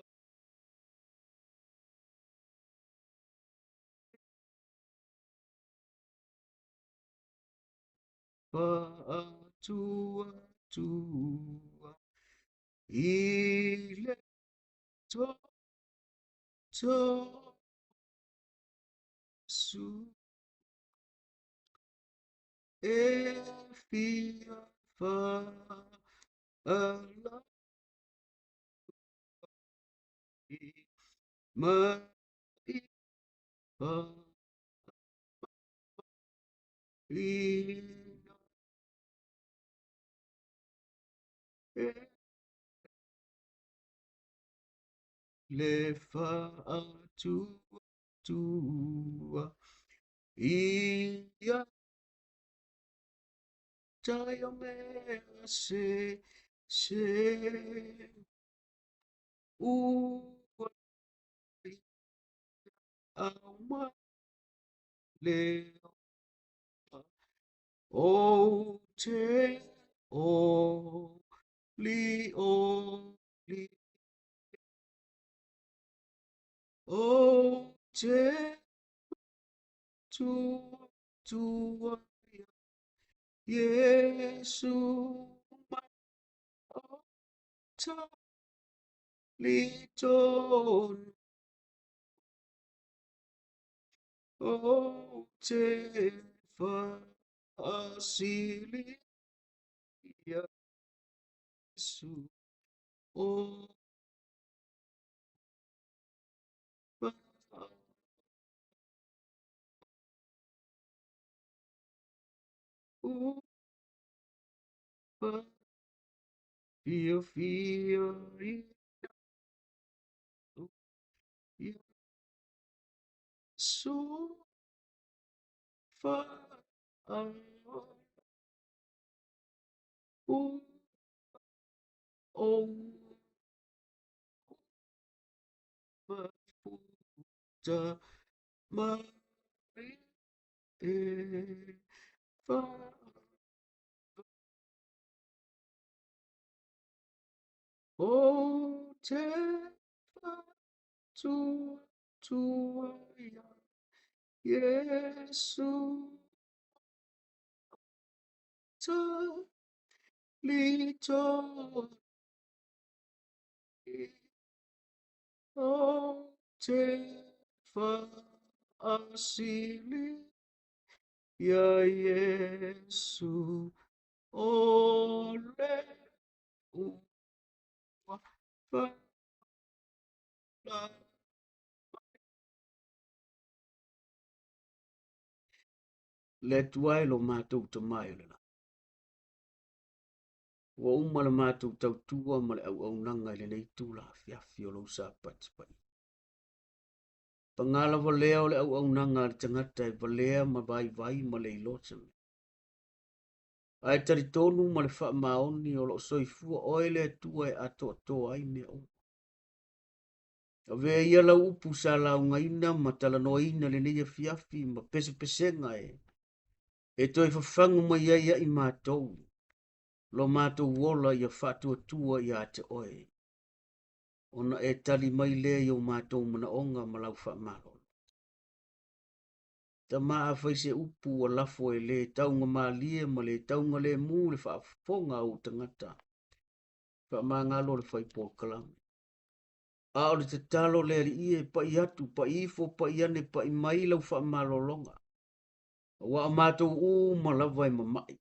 fa tua tua ile to su e fia fa ala ma i fa ina e le fa tua tua ia tayo me se u ama le o te o li o te tu tu Yesu ma o ta li ton o te fa asili Yesu o fa o fa fia Yesu fa o o mafuta mari e fa o te fa tu ya Yesu ta lito o te fa asili ya Yesu ole ua fa la le tuai lo mātou te mai le la. Wa uma le mātou tau tua ma le au nanga le nei tūla fiafi o lau sa pati pai. Pangala valea o le au nanga le tangata e valea ma vai ma le ilota me. Ai tari tonu ma le wha maoni o lo soifua oile tua e ato atoa ai mea o. A vea ia lau upu sa lau ngaina ma tala noina le neia fiafi ma pese pesenga e. E toi fafangu ma ia i mātou. Lo mātou wola ia whatua tua ia te oe. Ona e tali mai le i o mātou mana onga ma lau wha malo. Ta maa fai se upu o lafo e le taunga maa lie ma le taunga le mū le wha fonga o tangata. Wha maa ngalo le whai pōl kalang. A o le te talo le ali ie pa i atu, pa i ifo, pa i ane, pa i mai lau wha malo longa. Wa a mātou u ma lava i mamai.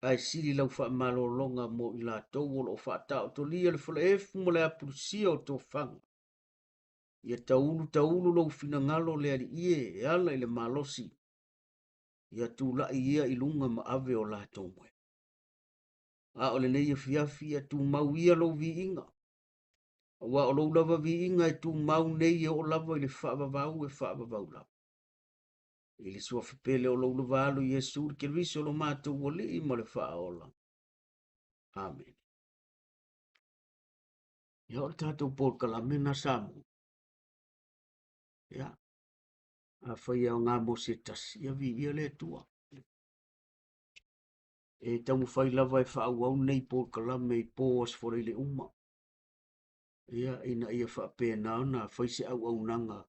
Ai siri lau wha malo longa mo i la tau o lo wha tau to lia le whala efu mo le apurusia o tō whanga. Ia taulu lau fina ngalo le ali ie e ala i le malosi. Ia tū la ia i lunga ma ave o la tau moe. A o le neia fiafi a tū mau ia lau vi inga. Wa o lau lava vi inga e tū mau nei o lava i le whaavavau e whaavavau lava. I le sua whipele o lau lava alu Yesu ke risi o lo mātou o li i ma le whaaola. Amen. Ia o le tātou pōr kalamena samu. ia a whaia o ngā mose tasi ia vi ia le tua e tamu whai lava e whaau au nei po kalame i po as fore le uma ia ina ia whaapena na whaise au au nanga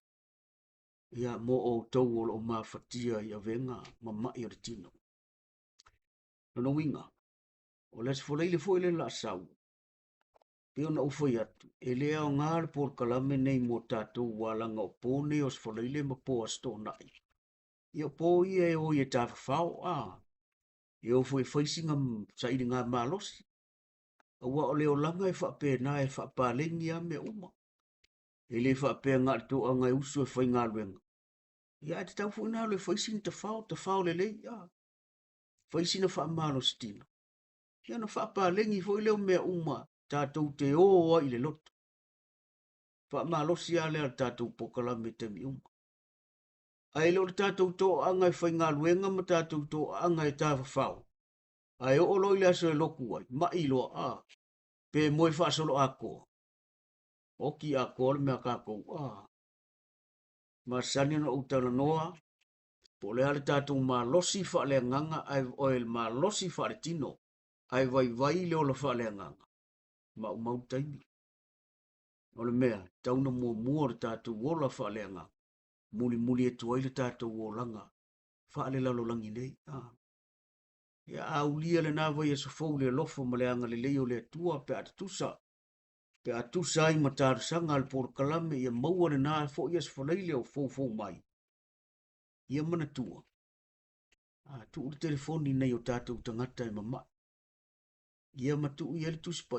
ia mo o tau o lo mawhatia ia venga ma mai o le tino no winga o les fore le fo le la sau pe ona ufoi atu e lea o ngā le por kalame nei mo tātou walanga o pōne os fore le ma po as tō nai ia po ia e o ia tāwhawhao e o foi whaisinga sa ili ngā mālosi ua o leo langa e whaapena e whaapalengi a me uma e le whaapea ngā tō a ngai usu e whai ngā luenga ia te tau fuina le whaising te whao le lei whaisina whaamalosi tina ia na whaapalengi foi leo mea uma tātou te oa i le loto whaamalosi a lea tātou pokala me te mi uma ai leo le tātou tō anga e whai ngā luenga ma tātou tō anga e tāwhawhao ai o loi le aso e loku ai ma iloa pe moi whaasolo ako o ki ako le mea kako ma sani na utana noa po le ale tātou ma losi wha le nganga ai oil ma losi wha le tino ai vai le ola wha le nganga ma umau taimi o le mea tauna mua le tātou ola wha le nganga muli e tuai le tātou o langa wha le lalo langi nei ia aulia le nava ia sofou le lofo ma le anga le leo le tua pe atatusa pe atusa ai matarsanga al por kalame ia maua le na fo ia sfolai o fo mai ia mana tua tu le telefoni nei o tātou tangata e mama ia matu ia le tusi pa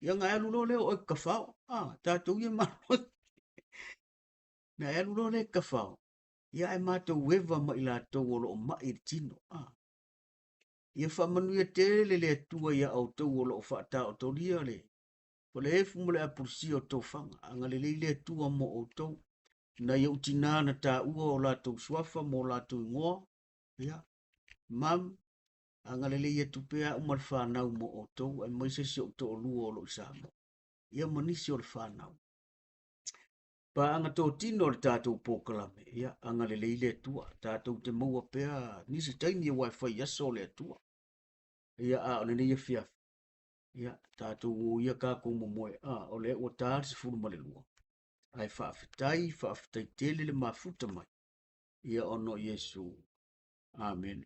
ia nga alu lo leo o kafao tātou ia maroi na alu lo le kafao ia e mātou weva ma ila tau o lo ma i tino ia whamanuia tele le atua ia au tau o lo whaata o toria le po le efu mo le apursi o tau whanga anga le leile atua mo o tau na iau tina na tā ua o lātou swafa mo lātou ngoa ia mam anga le leile tupea umar whanau mo o tau ai maise si o tau o lua o lo isamo ia manisi o le whanau pa anga tō tino le tātou pōkalame ia anga le leile atua tātou te maua pea nisi taimi e wifi aso le atua ia o le neia fiaf ia tātou o ia kako mo moe o le ua tāri se furu malelua ai whaafitai tele le mafuta mai ia ono Yesu amen